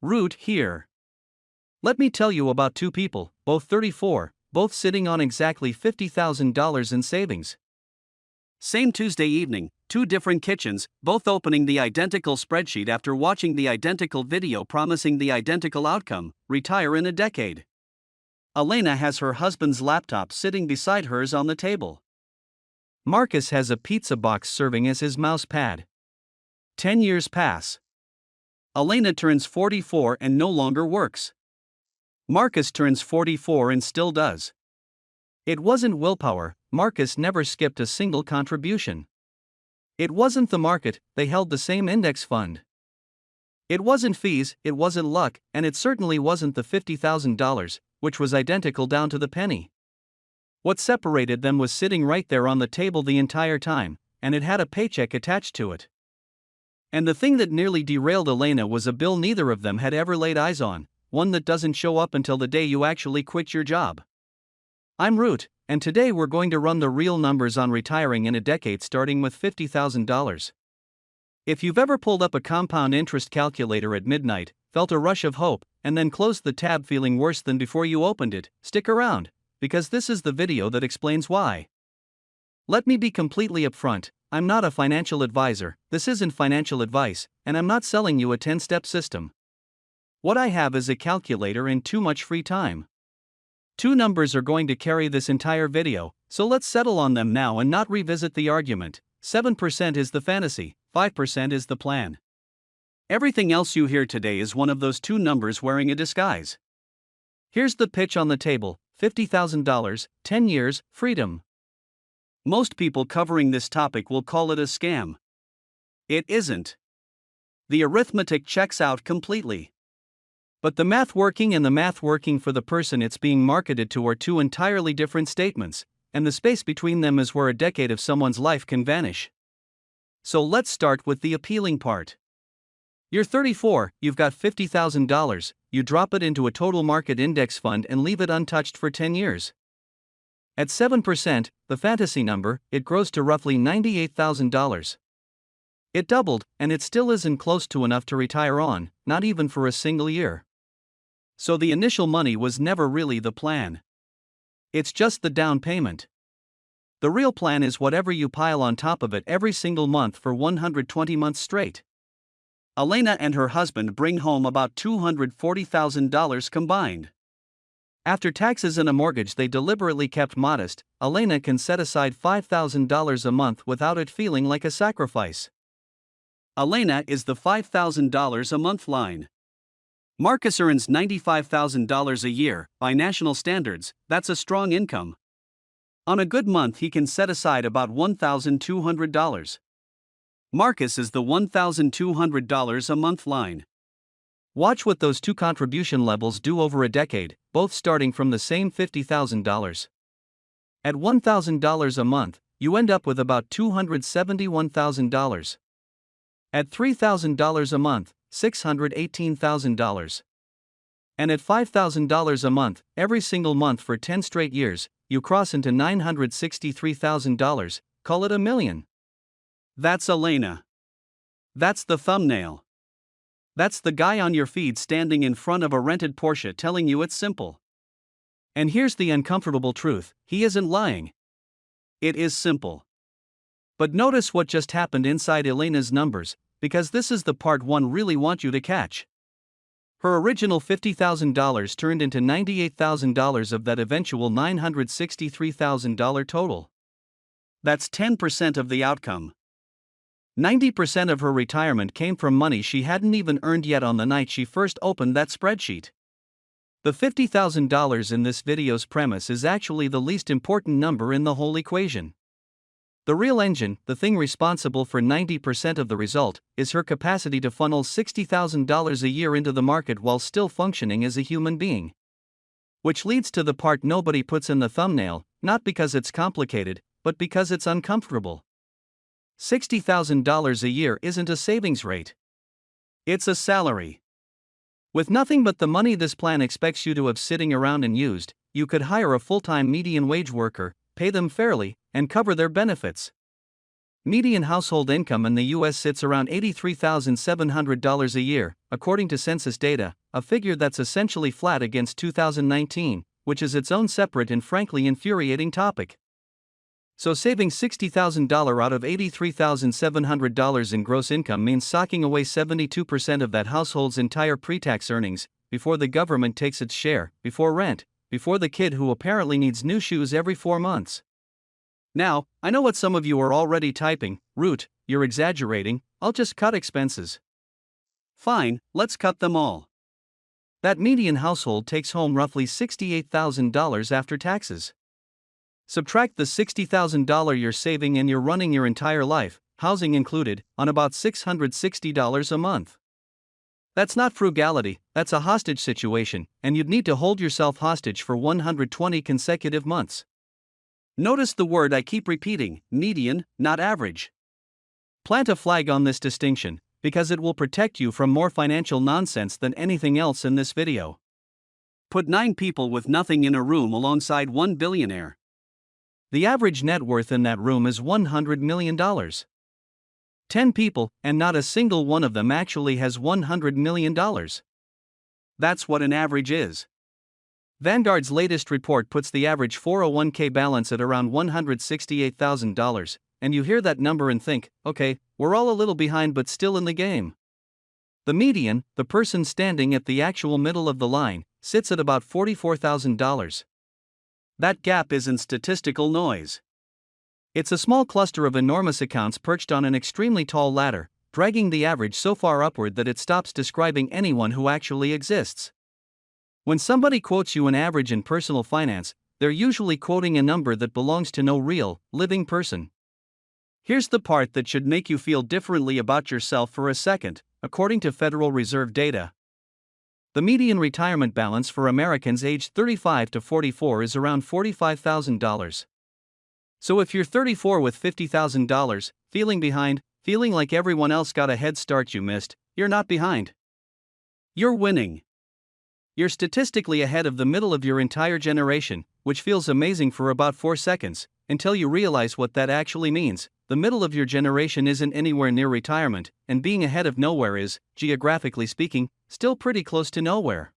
Root here. Let me tell you about two people, both 34, both sitting on exactly $50,000 in savings. Same Tuesday evening, two different kitchens, both opening the identical spreadsheet after watching the identical video promising the identical outcome: retire in a decade. Elena has her husband's laptop sitting beside hers on the table. Marcus has a pizza box serving as his mouse pad. 10 years pass. Elena turns 44 and no longer works. Marcus turns 44 and still does. It wasn't willpower, Marcus never skipped a single contribution. It wasn't the market, they held the same index fund. It wasn't fees, it wasn't luck, and it certainly wasn't the $50,000, which was identical down to the penny. What separated them was sitting right there on the table the entire time, and it had a paycheck attached to it. And the thing that nearly derailed Elena was a bill neither of them had ever laid eyes on, one that doesn't show up until the day you actually quit your job. I'm Root, and today we're going to run the real numbers on retiring in a decade starting with $50,000. If you've ever pulled up a compound interest calculator at midnight, felt a rush of hope, and then closed the tab feeling worse than before you opened it, stick around, because this is the video that explains why. Let me be completely upfront, I'm not a financial advisor, this isn't financial advice, and I'm not selling you a 10-step system. What I have is a calculator and too much free time. Two numbers are going to carry this entire video, so let's settle on them now and not revisit the argument. 7% is the fantasy, 5% is the plan. Everything else you hear today is one of those two numbers wearing a disguise. Here's the pitch on the table: $50,000, 10 years, freedom. Most people covering this topic will call it a scam. It isn't. The arithmetic checks out completely. But the math working and the math working for the person it's being marketed to are two entirely different statements, and the space between them is where a decade of someone's life can vanish. So let's start with the appealing part. You're 34, you've got $50,000, you drop it into a total market index fund and leave it untouched for 10 years. At 7%, the fantasy number, it grows to roughly $98,000. It doubled, and it still isn't close to enough to retire on, not even for a single year. So the initial money was never really the plan. It's just the down payment. The real plan is whatever you pile on top of it every single month for 120 months straight. Elena and her husband bring home about $240,000 combined. After taxes and a mortgage they deliberately kept modest, Elena can set aside $5,000 a month without it feeling like a sacrifice. Elena is the $5,000 a month line. Marcus earns $95,000 a year. By national standards, that's a strong income. On a good month he can set aside about $1,200. Marcus is the $1,200 a month line. Watch what those two contribution levels do over a decade, both starting from the same $50,000. At $1,000 a month, you end up with about $271,000. At $3,000 a month, $618,000. And at $5,000 a month, every single month for 10 straight years, you cross into $963,000, call it $1 million. That's Elena. That's the thumbnail. That's the guy on your feed standing in front of a rented Porsche telling you it's simple. And here's the uncomfortable truth, he isn't lying. It is simple. But notice what just happened inside Elena's numbers, because this is the part one really want you to catch. Her original $50,000 turned into $98,000 of that eventual $963,000 total. That's 10% of the outcome. 90% of her retirement came from money she hadn't even earned yet on the night she first opened that spreadsheet. The $50,000 in this video's premise is actually the least important number in the whole equation. The real engine, the thing responsible for 90% of the result, is her capacity to funnel $60,000 a year into the market while still functioning as a human being. Which leads to the part nobody puts in the thumbnail, not because it's complicated, but because it's uncomfortable. $60,000 a year isn't a savings rate. It's a salary. With nothing but the money this plan expects you to have sitting around and used, you could hire a full-time median wage worker, pay them fairly, and cover their benefits. Median household income in the US sits around $83,700 a year, according to census data, a figure that's essentially flat against 2019, which is its own separate and frankly infuriating topic. So saving $60,000 out of $83,700 in gross income means socking away 72% of that household's entire pre-tax earnings, before the government takes its share, before rent, before the kid who apparently needs new shoes every 4 months. Now, I know what some of you are already typing: Root, you're exaggerating, I'll just cut expenses. Fine, let's cut them all. That median household takes home roughly $68,000 after taxes. Subtract the $60,000 you're saving and you're running your entire life, housing included, on about $660 a month. That's not frugality, that's a hostage situation, and you'd need to hold yourself hostage for 120 consecutive months. Notice the word I keep repeating: median, not average. Plant a flag on this distinction, because it will protect you from more financial nonsense than anything else in this video. Put 9 people with nothing in a room alongside one billionaire. The average net worth in that room is $100 million. 10 people, and not a single one of them actually has $100 million. That's what an average is. Vanguard's latest report puts the average 401k balance at around $168,000, and you hear that number and think, okay, we're all a little behind but still in the game. The median, the person standing at the actual middle of the line, sits at about $44,000. That gap isn't statistical noise. It's a small cluster of enormous accounts perched on an extremely tall ladder, dragging the average so far upward that it stops describing anyone who actually exists. When somebody quotes you an average in personal finance, they're usually quoting a number that belongs to no real, living person. Here's the part that should make you feel differently about yourself for a second. According to Federal Reserve data, the median retirement balance for Americans aged 35 to 44 is around $45,000. So if you're 34 with $50,000, feeling behind, feeling like everyone else got a head start you missed, you're not behind. You're winning. You're statistically ahead of the middle of your entire generation, which feels amazing for about 4 seconds, until you realize what that actually means. The middle of your generation isn't anywhere near retirement, and being ahead of nowhere is, geographically speaking, still pretty close to nowhere.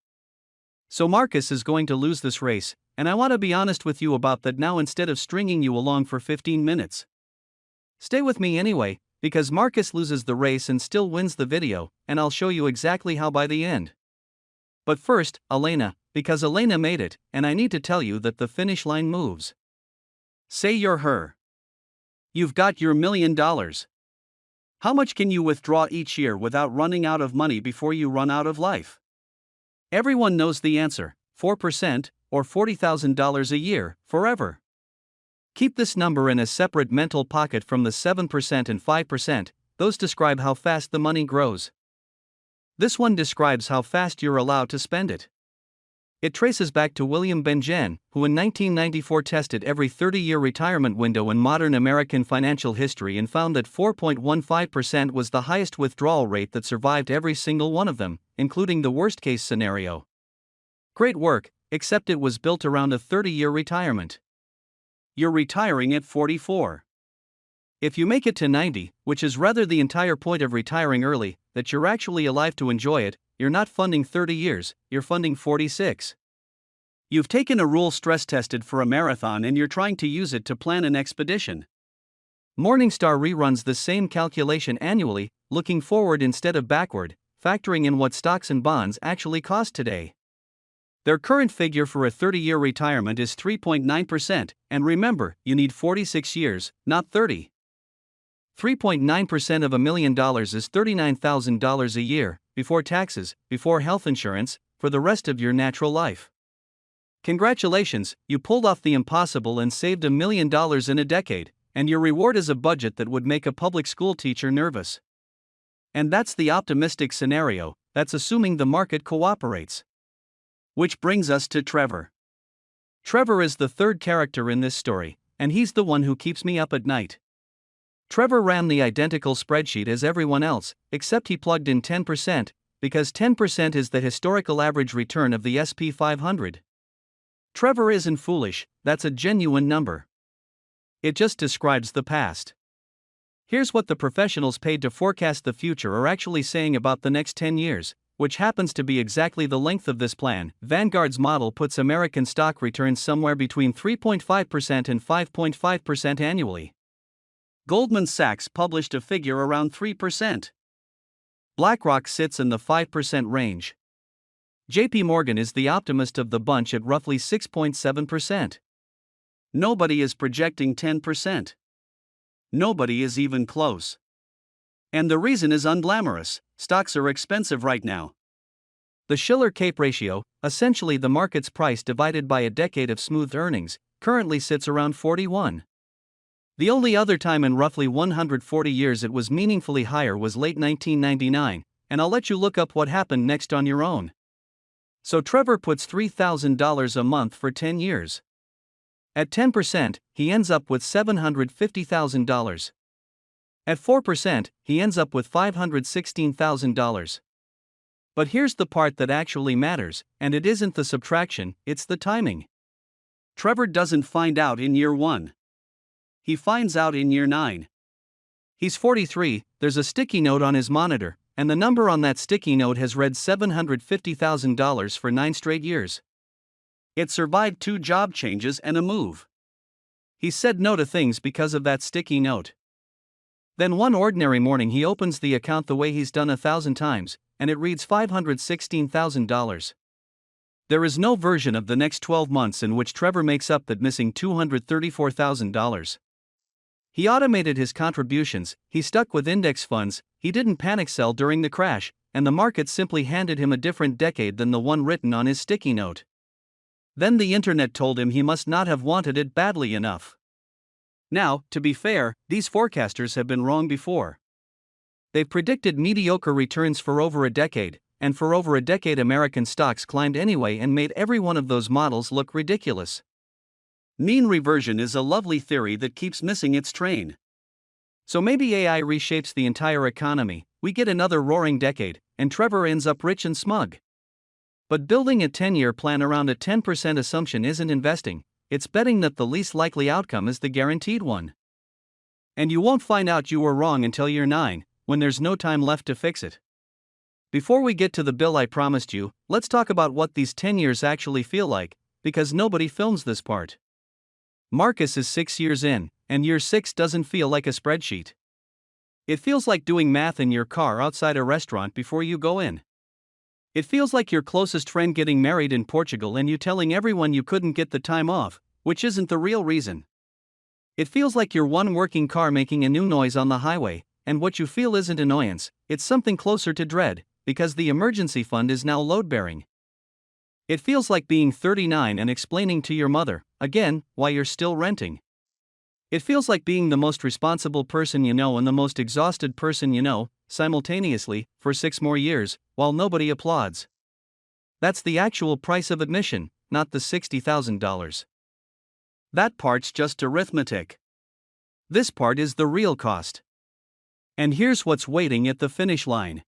So Marcus is going to lose this race, and I want to be honest with you about that now instead of stringing you along for 15 minutes. Stay with me anyway, because Marcus loses the race and still wins the video, and I'll show you exactly how by the end. But first, Elena, because Elena made it, and I need to tell you that the finish line moves. Say you're her. You've got your $1 million. How much can you withdraw each year without running out of money before you run out of life? Everyone knows the answer: 4%, or $40,000 a year, forever. Keep this number in a separate mental pocket from the 7% and 5%, those describe how fast the money grows. This one describes how fast you're allowed to spend it. It traces back to William Bengen, who in 1994 tested every 30-year retirement window in modern American financial history and found that 4.15% was the highest withdrawal rate that survived every single one of them, including the worst-case scenario. Great work, except it was built around a 30-year retirement. You're retiring at 44. If you make it to 90, which is rather the entire point of retiring early, that you're actually alive to enjoy it, you're not funding 30 years, you're funding 46. You've taken a rule stress tested for a marathon and you're trying to use it to plan an expedition. Morningstar reruns the same calculation annually, looking forward instead of backward, factoring in what stocks and bonds actually cost today. Their current figure for a 30-year retirement is 3.9%, and remember, you need 46 years, not 30. 3.9% of $1 million is $39,000 a year, before taxes, before health insurance, for the rest of your natural life. Congratulations, you pulled off the impossible and saved $1 million in a decade, and your reward is a budget that would make a public school teacher nervous. And that's the optimistic scenario, that's assuming the market cooperates. Which brings us to Trevor. Trevor is the third character in this story, and he's the one who keeps me up at night. Trevor ran the identical spreadsheet as everyone else, except he plugged in 10%, because 10% is the historical average return of the SP 500. Trevor isn't foolish, that's a genuine number. It just describes the past. Here's what the professionals paid to forecast the future are actually saying about the next 10 years, which happens to be exactly the length of this plan. Vanguard's model puts American stock returns somewhere between 3.5% and 5.5% annually. Goldman Sachs published a figure around 3%. BlackRock sits in the 5% range. JP Morgan is the optimist of the bunch at roughly 6.7%. Nobody is projecting 10%. Nobody is even close. And the reason is unglamorous: stocks are expensive right now. The Shiller-Cape ratio, essentially the market's price divided by a decade of smoothed earnings, currently sits around 41. The only other time in roughly 140 years it was meaningfully higher was late 1999, and I'll let you look up what happened next on your own. So Trevor puts $3,000 a month for 10 years. At 10%, he ends up with $750,000. At 4%, he ends up with $516,000. But here's the part that actually matters, and it isn't the subtraction, it's the timing. Trevor doesn't find out in year 1. He finds out in year 9. He's 43, there's a sticky note on his monitor, and the number on that sticky note has read $750,000 for 9 straight years. It survived 2 job changes and a move. He said no to things because of that sticky note. Then one ordinary morning he opens the account the way he's done 1,000 times, and it reads $516,000. There is no version of the next 12 months in which Trevor makes up that missing $234,000. He automated his contributions, he stuck with index funds, he didn't panic sell during the crash, and the market simply handed him a different decade than the one written on his sticky note. Then the internet told him he must not have wanted it badly enough. Now, to be fair, these forecasters have been wrong before. They've predicted mediocre returns for over a decade, and for over a decade American stocks climbed anyway and made every one of those models look ridiculous. Mean reversion is a lovely theory that keeps missing its train. So maybe AI reshapes the entire economy, we get another roaring decade, and Trevor ends up rich and smug. But building a 10-year plan around a 10% assumption isn't investing, it's betting that the least likely outcome is the guaranteed one. And you won't find out you were wrong until year 9, when there's no time left to fix it. Before we get to the bill I promised you, let's talk about what these 10 years actually feel like, because nobody films this part. Marcus is 6 years in, and year 6 doesn't feel like a spreadsheet. It feels like doing math in your car outside a restaurant before you go in. It feels like your closest friend getting married in Portugal and you telling everyone you couldn't get the time off, which isn't the real reason. It feels like your one working car making a new noise on the highway, and what you feel isn't annoyance, it's something closer to dread, because the emergency fund is now load-bearing. It feels like being 39 and explaining to your mother, again, why you're still renting. It feels like being the most responsible person you know and the most exhausted person you know, simultaneously, for 6 more years, while nobody applauds. That's the actual price of admission, not the $60,000. That part's just arithmetic. This part is the real cost. And here's what's waiting at the finish line.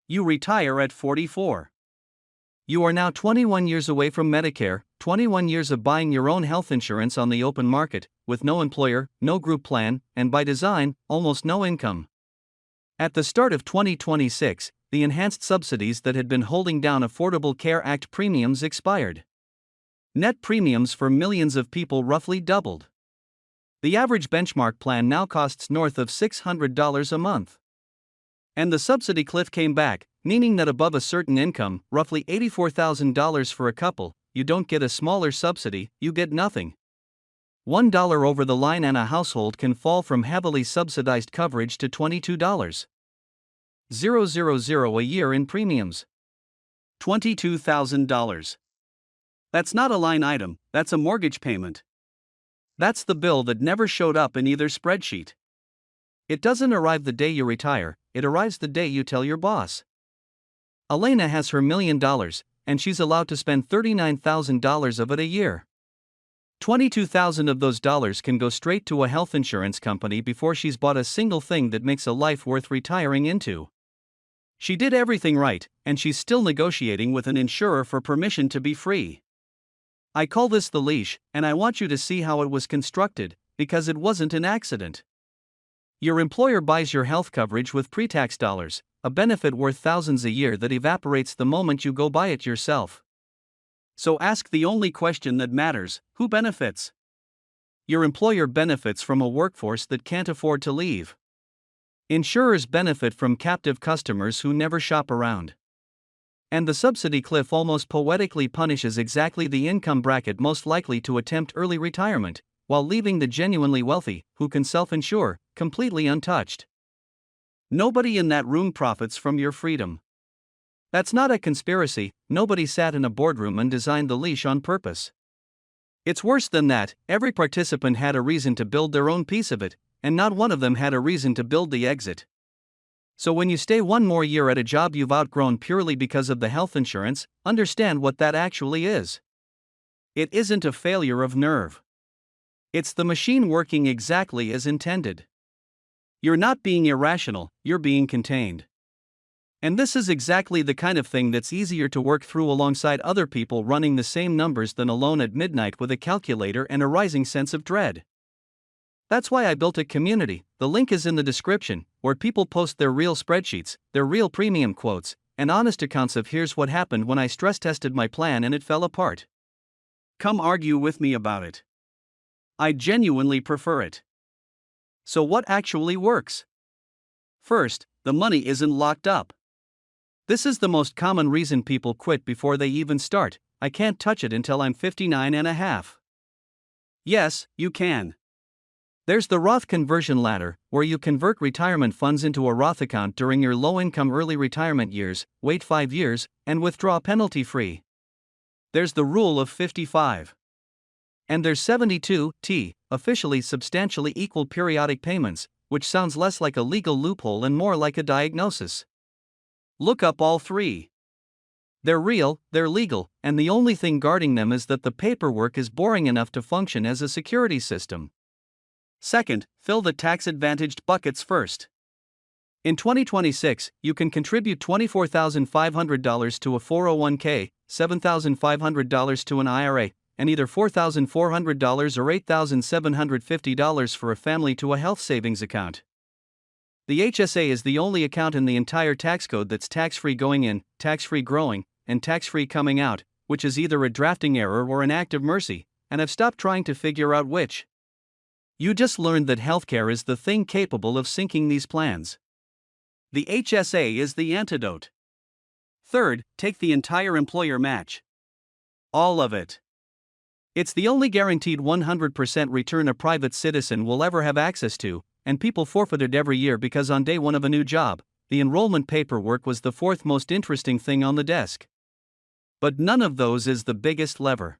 You retire at 44. You are now 21 years away from Medicare, 21 years of buying your own health insurance on the open market, with no employer, no group plan, and by design, almost no income. At the start of 2026, the enhanced subsidies that had been holding down Affordable Care Act premiums expired. Net premiums for millions of people roughly doubled. The average benchmark plan now costs north of $600 a month. And the subsidy cliff came back, meaning that above a certain income, roughly $84,000 for a couple, you don't get a smaller subsidy, you get nothing. $1 over the line and a household can fall from heavily subsidized coverage to $22,000 a year in premiums. $22,000. That's not a line item, that's a mortgage payment. That's the bill that never showed up in either spreadsheet. It doesn't arrive the day you retire, it arrives the day you tell your boss. Elena has her $1 million, and she's allowed to spend $39,000 of it a year. $22,000 of those dollars can go straight to a health insurance company before she's bought a single thing that makes a life worth retiring into. She did everything right, and she's still negotiating with an insurer for permission to be free. I call this the leash, and I want you to see how it was constructed, because it wasn't an accident. Your employer buys your health coverage with pre-tax dollars, a benefit worth thousands a year that evaporates the moment you go buy it yourself. So ask the only question that matters: who benefits? Your employer benefits from a workforce that can't afford to leave. Insurers benefit from captive customers who never shop around. And the subsidy cliff almost poetically punishes exactly the income bracket most likely to attempt early retirement, while leaving the genuinely wealthy, who can self-insure, completely untouched. Nobody in that room profits from your freedom. That's not a conspiracy. Nobody sat in a boardroom and designed the leash on purpose. It's worse than that. Every participant had a reason to build their own piece of it, and not one of them had a reason to build the exit. So when you stay one more year at a job you've outgrown purely because of the health insurance, understand what that actually is. It isn't a failure of nerve. It's the machine working exactly as intended. You're not being irrational, you're being contained. And this is exactly the kind of thing that's easier to work through alongside other people running the same numbers than alone at midnight with a calculator and a rising sense of dread. That's why I built a community, the link is in the description, where people post their real spreadsheets, their real premium quotes, and honest accounts of here's what happened when I stress tested my plan and it fell apart. Come argue with me about it. I genuinely prefer it. So what actually works? First, the money isn't locked up. This is the most common reason people quit before they even start. I can't touch it until I'm 59 and a half. Yes, you can. There's the Roth conversion ladder, where you convert retirement funds into a Roth account during your low-income early retirement years, wait 5 years, and withdraw penalty-free. There's the rule of 55. And there's 72T, officially substantially equal periodic payments, which sounds less like a legal loophole and more like a diagnosis. Look up all three. They're real, they're legal, and the only thing guarding them is that the paperwork is boring enough to function as a security system. Second, fill the tax-advantaged buckets first. In 2026, you can contribute $24,500 to a 401k, $7,500 to an IRA, and either $4,400 or $8,750 for a family to a health savings account. The HSA is the only account in the entire tax code that's tax-free going in, tax-free growing, and tax-free coming out, which is either a drafting error or an act of mercy, and I've stopped trying to figure out which. You just learned that healthcare is the thing capable of sinking these plans. The HSA is the antidote. Third, take the entire employer match. All of it. It's the only guaranteed 100% return a private citizen will ever have access to, and people forfeit it every year because on day one of a new job, the enrollment paperwork was the fourth most interesting thing on the desk. But none of those is the biggest lever.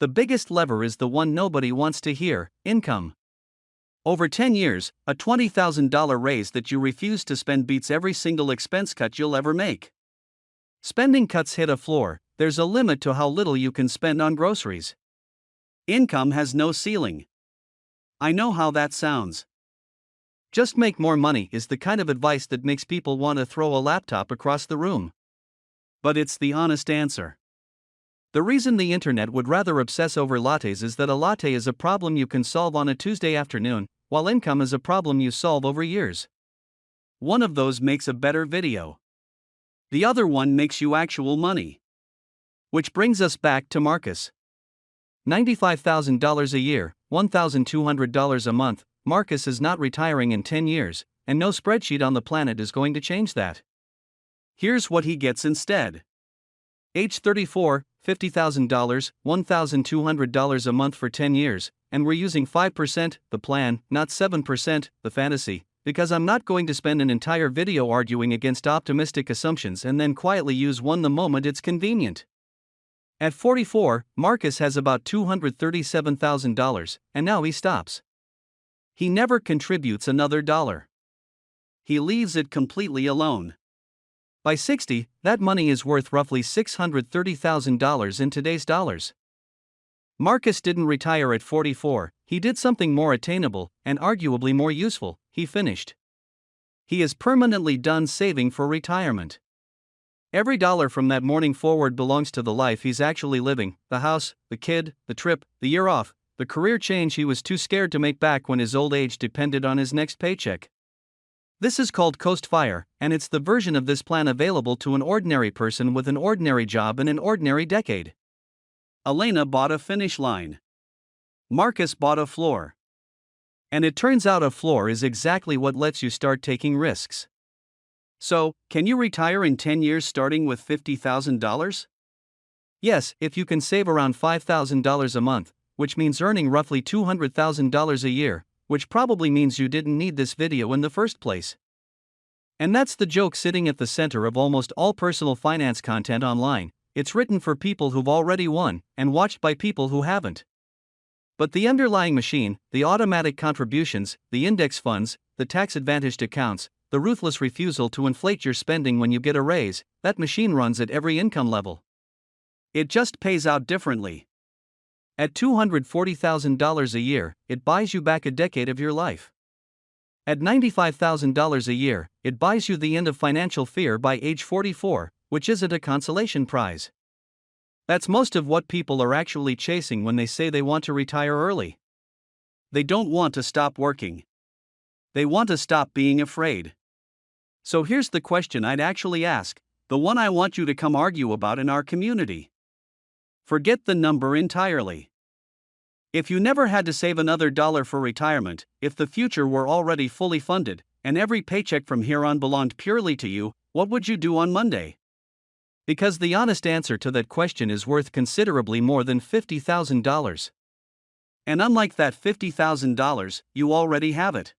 The biggest lever is the one nobody wants to hear: income. Over 10 years, a $20,000 raise that you refuse to spend beats every single expense cut you'll ever make. Spending cuts hit a floor. There's a limit to how little you can spend on groceries. Income has no ceiling. I know how that sounds. Just make more money is the kind of advice that makes people want to throw a laptop across the room. But it's the honest answer. The reason the internet would rather obsess over lattes is that a latte is a problem you can solve on a Tuesday afternoon, while income is a problem you solve over years. One of those makes a better video. The other one makes you actual money. Which brings us back to Marcus. $95,000 a year, $1,200 a month. Marcus is not retiring in 10 years, and no spreadsheet on the planet is going to change that. Here's what he gets instead. Age 34, $50,000, $1,200 a month for 10 years, and we're using 5%, the plan, not 7%, the fantasy, because I'm not going to spend an entire video arguing against optimistic assumptions and then quietly use one the moment it's convenient. At 44, Marcus has about $237,000, and now he stops. He never contributes another dollar. He leaves it completely alone. By 60, that money is worth roughly $630,000 in today's dollars. Marcus didn't retire at 44, he did something more attainable, and arguably more useful: he finished. He is permanently done saving for retirement. Every dollar from that morning forward belongs to the life he's actually living: the house, the kid, the trip, the year off, the career change he was too scared to make back when his old age depended on his next paycheck. This is called Coast Fire, and it's the version of this plan available to an ordinary person with an ordinary job and an ordinary decade. Elena bought a finish line. Marcus bought a floor. And it turns out a floor is exactly what lets you start taking risks. So, can you retire in 10 years starting with $50,000? Yes, if you can save around $5,000 a month, which means earning roughly $200,000 a year, which probably means you didn't need this video in the first place. And that's the joke sitting at the center of almost all personal finance content online. It's written for people who've already won, and watched by people who haven't. But the underlying machine, the automatic contributions, the index funds, the tax-advantaged accounts, the ruthless refusal to inflate your spending when you get a raise, that machine runs at every income level. It just pays out differently. At $240,000 a year, it buys you back a decade of your life. At $95,000 a year, it buys you the end of financial fear by age 44, which isn't a consolation prize. That's most of what people are actually chasing when they say they want to retire early. They don't want to stop working. They want to stop being afraid. So here's the question I'd actually ask, the one I want you to come argue about in our community. Forget the number entirely. If you never had to save another dollar for retirement, if the future were already fully funded, and every paycheck from here on belonged purely to you, what would you do on Monday? Because the honest answer to that question is worth considerably more than $50,000. And unlike that $50,000, you already have it.